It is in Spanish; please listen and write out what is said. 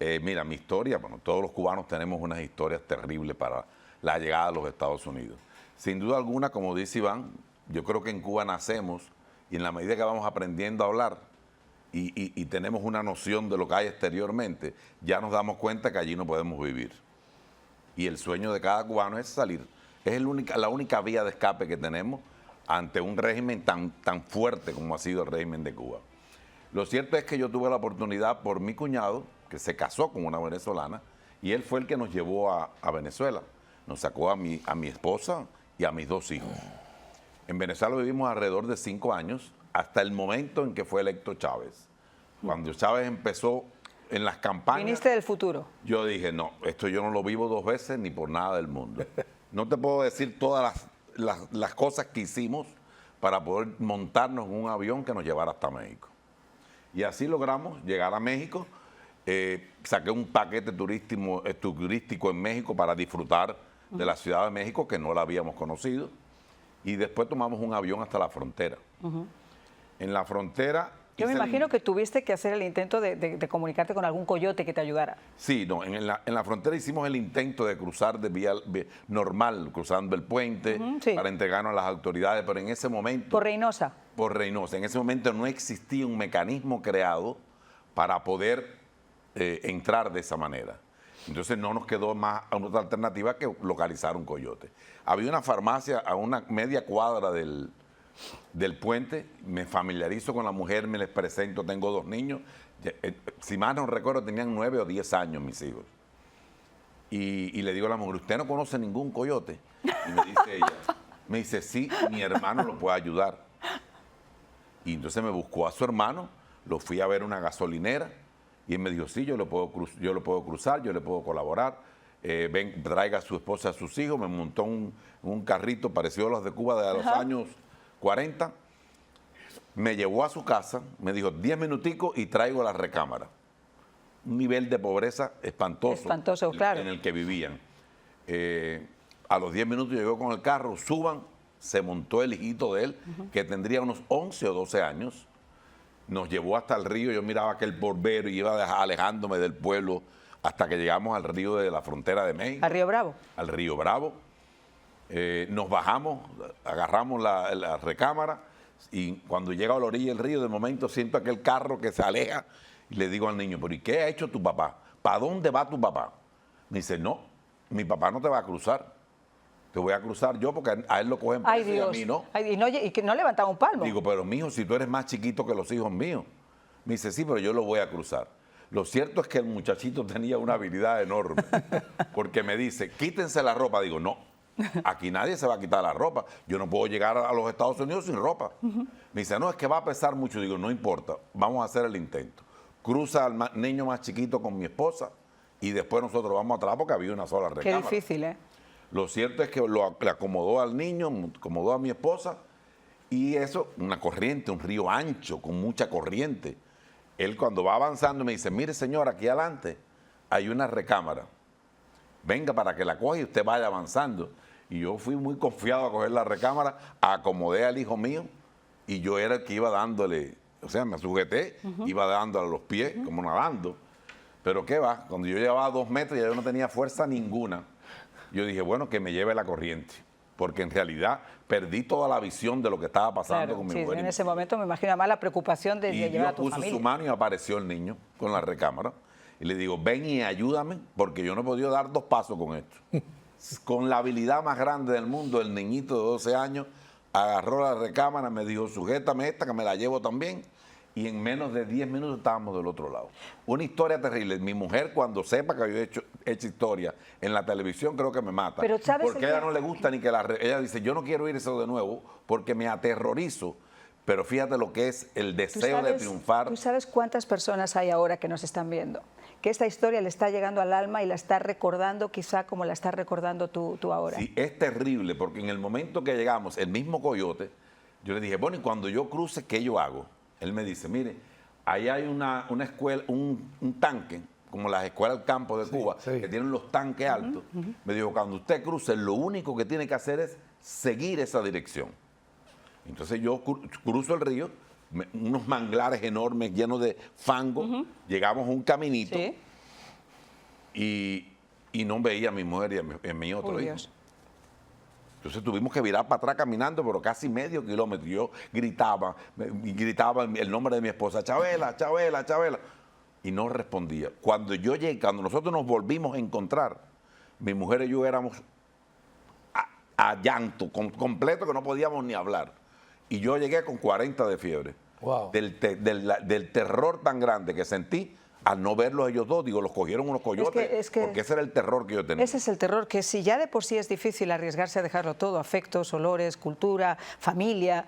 Mira, mi historia, bueno, todos los cubanos tenemos unas historias terribles para la llegada a los Estados Unidos. Sin duda alguna, como dice Iván, yo creo que en Cuba nacemos y en la medida que vamos aprendiendo a hablar y tenemos una noción de lo que hay exteriormente, ya nos damos cuenta que allí no podemos vivir. Y el sueño de cada cubano es salir. Es la única vía de escape que tenemos ante un régimen tan fuerte como ha sido el régimen de Cuba. Lo cierto es que yo tuve la oportunidad por mi cuñado, que se casó con una venezolana, y él fue el que nos llevó a Venezuela. Nos sacó a mi esposa y a mis 2 hijos. En Venezuela vivimos alrededor de 5 años, hasta el momento en que fue electo Chávez. Cuando Chávez empezó en las campañas... Viniste del futuro. Yo dije, no, esto yo no lo vivo 2 veces ni por nada del mundo. No te puedo decir todas las cosas que hicimos para poder montarnos en un avión que nos llevara hasta México. Y así logramos llegar a México. Saqué un paquete turístico en México para disfrutar de la Ciudad de México, que no la habíamos conocido. Y después tomamos un avión hasta la frontera. En la frontera... Yo me imagino que tuviste que hacer el intento de comunicarte con algún coyote que te ayudara. Sí, no, en la frontera hicimos el intento de cruzar de vía normal, cruzando el puente, sí, para entregarnos a las autoridades, pero en ese momento... ¿Por Reynosa? Por Reynosa. En ese momento no existía un mecanismo creado para poder entrar de esa manera. Entonces no nos quedó más otra alternativa que localizar un coyote. Había una farmacia a una media cuadra del puente, me familiarizo con la mujer, me les presento, tengo 2 niños, si más no recuerdo tenían 9 o 10 años mis hijos. Y le digo a la mujer, ¿usted no conoce ningún coyote? Y me dice ella, me dice, sí, mi hermano lo puede ayudar. Y entonces me buscó a su hermano, lo fui a ver a una gasolinera, y él me dijo, sí, yo lo puedo cruzar, yo le puedo colaborar. Ven, traiga a su esposa, a sus hijos. Me montó un carrito parecido a los de Cuba de los años 40. Me llevó a su casa, me dijo, 10 minuticos y traigo la recámara. Un nivel de pobreza espantoso. Espantoso, claro. En el que vivían. A los 10 minutos llegó con el carro, suban, se montó el hijito de él, que tendría unos 11 o 12 años. Nos llevó hasta el río, yo miraba aquel borbero y iba alejándome del pueblo hasta que llegamos al río de la frontera de México. ¿Al Río Bravo? Al Río Bravo. Nos bajamos, agarramos la recámara y cuando llega a la orilla del río, de momento siento aquel carro que se aleja y le digo al niño, ¿pero y qué ha hecho tu papá? ¿Para dónde va tu papá? Me dice, no, mi papá no te va a cruzar. Te voy a cruzar yo porque a él lo cogen preso y a mí no. Y que no levantaba un palmo. Digo, pero mijo, si tú eres más chiquito que los hijos míos. Me dice, sí, pero yo lo voy a cruzar. Lo cierto es que el muchachito tenía una habilidad enorme, porque me dice, quítense la ropa. Digo, no, aquí nadie se va a quitar la ropa. Yo no puedo llegar a los Estados Unidos sin ropa. Me dice, no, es que va a pesar mucho. Digo, no importa, vamos a hacer el intento. Cruza al niño más chiquito con mi esposa y después nosotros vamos atrás porque había una sola recámara. Qué difícil, ¿eh? Lo cierto es que le acomodó al niño, acomodó a mi esposa, y eso, una corriente, un río ancho, con mucha corriente. Él cuando va avanzando me dice, mire señor, aquí adelante hay una recámara. Venga para que la coja y usted vaya avanzando. Y yo fui muy confiado a coger la recámara, acomodé al hijo mío, y yo era el que iba dándole, o sea, me sujeté, iba dándole a los pies, como nadando. Pero qué va, cuando yo llevaba 2 metros ya yo no tenía fuerza ninguna. Yo dije, bueno, que me lleve la corriente, porque en realidad perdí toda la visión de lo que estaba pasando con mi mujer. En ese momento me imagino además la preocupación de llevar a tu familia. Y Dios puso su mano y apareció el niño con la recámara. Y le digo, ven y ayúdame, porque yo no he podido dar 2 pasos con esto. Con la habilidad más grande del mundo, el niñito de 12 años agarró la recámara, me dijo, sujétame esta, que me la llevo también. Y en menos de 10 minutos estábamos del otro lado. Una historia terrible. Mi mujer, cuando sepa que yo he hecho historia en la televisión, creo que me mata. Pero ¿sabes porque a ella no le gusta ni que ella dice, yo no quiero ir eso de nuevo porque me aterrorizo. Pero fíjate lo que es el deseo de triunfar. ¿Tú sabes cuántas personas hay ahora que nos están viendo? Que esta historia le está llegando al alma y la está recordando quizá como la estás recordando tú ahora. Sí, es terrible porque en el momento que llegamos, el mismo coyote, yo le dije, bueno, y cuando yo cruce, ¿qué yo hago? Él me dice, mire, ahí hay una escuela, un tanque, como las escuelas del campo de Cuba, que tienen los tanques altos. Me dijo, cuando usted cruce, lo único que tiene que hacer es seguir esa dirección. Entonces yo cruzo el río, unos manglares enormes llenos de fango, llegamos a un caminito, y no veía a mi mujer y a mi otro Uy, hijo. Dios. Entonces tuvimos que virar para atrás caminando, pero casi medio kilómetro. Yo gritaba el nombre de mi esposa, Chabela, Chabela, Chabela, y no respondía. Cuando yo llegué, cuando nosotros nos volvimos a encontrar, mi mujer y yo éramos a llanto completo, que no podíamos ni hablar. Y yo llegué con 40 de fiebre. Wow. Del terror tan grande que sentí al no verlos ellos dos. Digo, los cogieron unos coyotes, porque ese era el terror que yo tenía. Ese es el terror, que si ya de por sí es difícil arriesgarse a dejarlo todo, afectos, olores, cultura, familia,